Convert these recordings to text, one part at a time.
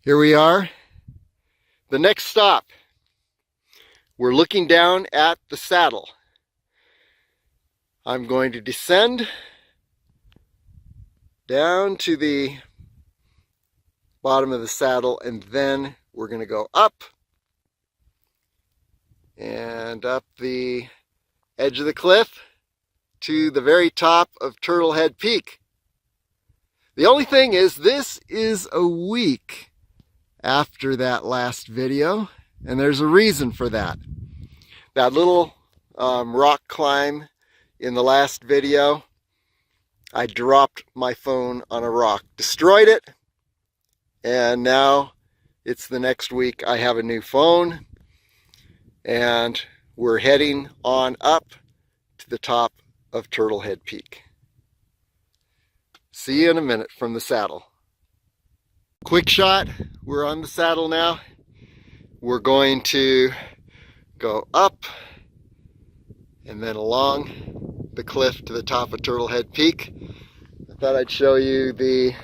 Here we are. The next stop. We're looking down at the saddle. I'm going to descend down to the bottom of the saddle, and then we're going to go up and up the edge of the cliff to the very top of Turtlehead Peak. The only thing is, this is a week after that last video, and there's a reason for that. That little rock climb in the last video, I dropped my phone on a rock, destroyed it, and now it's the next week. I have a new phone, and we're heading on up to the top of Turtlehead Peak. See you in a minute from the saddle. Quick shot, we're on the saddle now. We're going to go up and then along the cliff to the top of Turtlehead Peak. I thought I'd show you the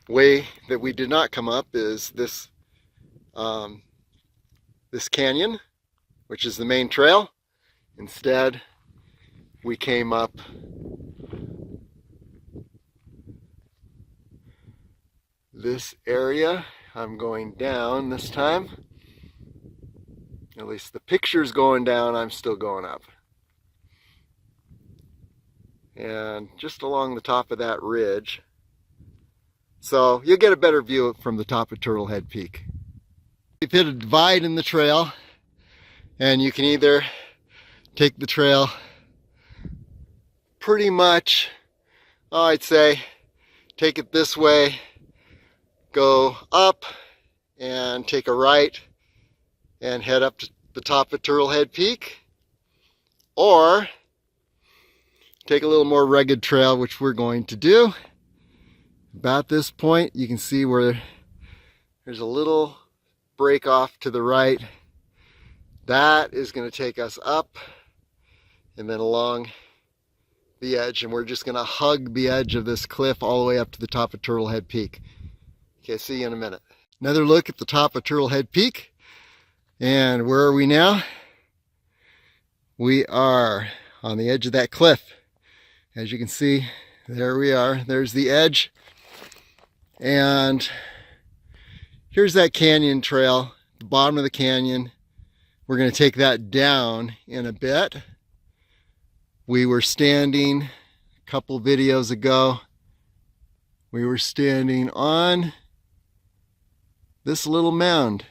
way that we did not come up is this this canyon, which is the main trail. Instead, we came up this area. I'm going down this time. At least the picture's going down, I'm still going up. And just along the top of that ridge. So you'll get a better view from the top of Turtlehead Peak. We've hit a divide in the trail, and you can either take the trail pretty much, I'd say, take it this way, go up and take a right and head up to the top of Turtlehead Peak, or take a little more rugged trail, which we're going to do. About this point, you can see where there's a little break off to the right. That is going to take us up and then along the edge, and we're just going to hug the edge of this cliff all the way up to the top of Turtlehead Peak. Okay, see you in a minute. Another look at the top of Turtlehead Peak. And where are we now? We are on the edge of that cliff. As you can see, there we are. There's the edge. And here's that canyon trail, the bottom of the canyon. We're going to take that down in a bit. We were standing a couple videos ago. We were standing on this little mound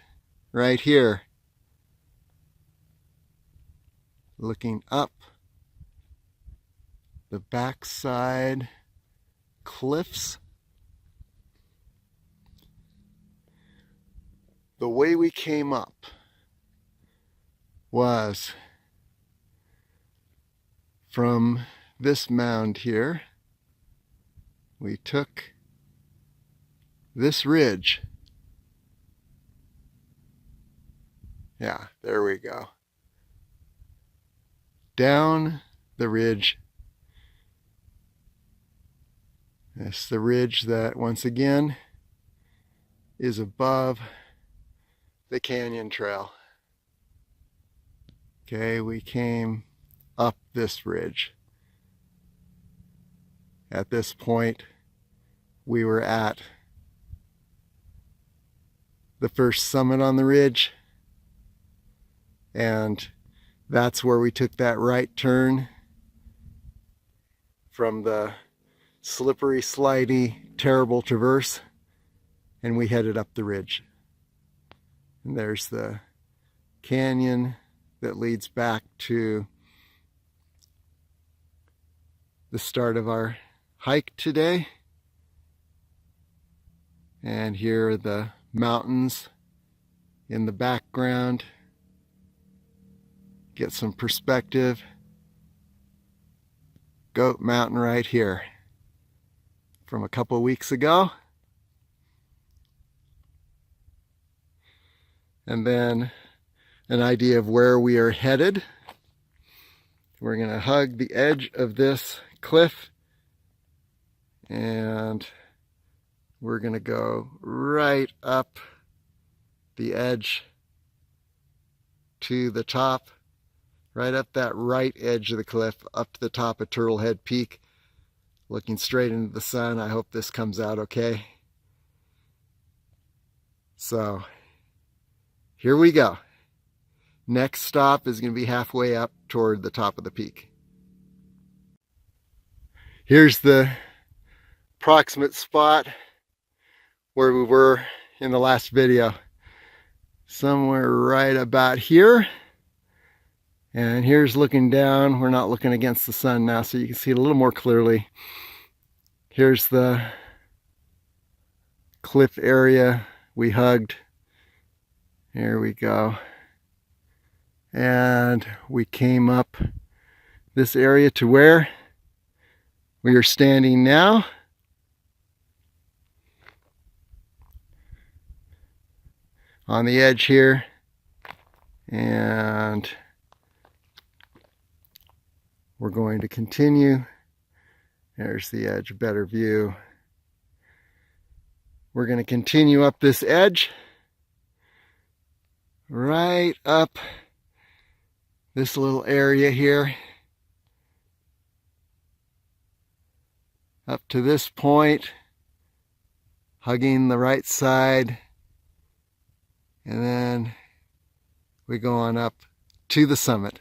right here, looking up the backside cliffs. The way we came up was from this mound here. We took this ridge. Yeah, there we go. Down the ridge. That's the ridge that, once again, is above the canyon trail. Okay, we came up this ridge. At this point, we were at the first summit on the ridge, and that's where we took that right turn from the slippery, slidey, terrible traverse, and we headed up the ridge. And there's the canyon that leads back to the start of our hike today. And here are the mountains in the background. Get some perspective. Goat Mountain right here from a couple weeks ago. And then an idea of where we are headed. We're going to hug the edge of this cliff and we're going to go right up the edge to the top, right up that right edge of the cliff, up to the top of Turtlehead Peak, looking straight into the sun. I hope this comes out okay. So here we go. Next stop is going to be halfway up toward the top of the peak. Here's the approximate spot where we were in the last video. Somewhere right about here. And here's looking down. We're not looking against the sun now, so you can see it a little more clearly. Here's the cliff area we hugged. Here we go. And we came up this area to where we are standing now. On the edge here. And we're going to continue. There's the edge, better view. We're going to continue up this edge, right up this little area here, up to this point, hugging the right side, and then we go on up to the summit.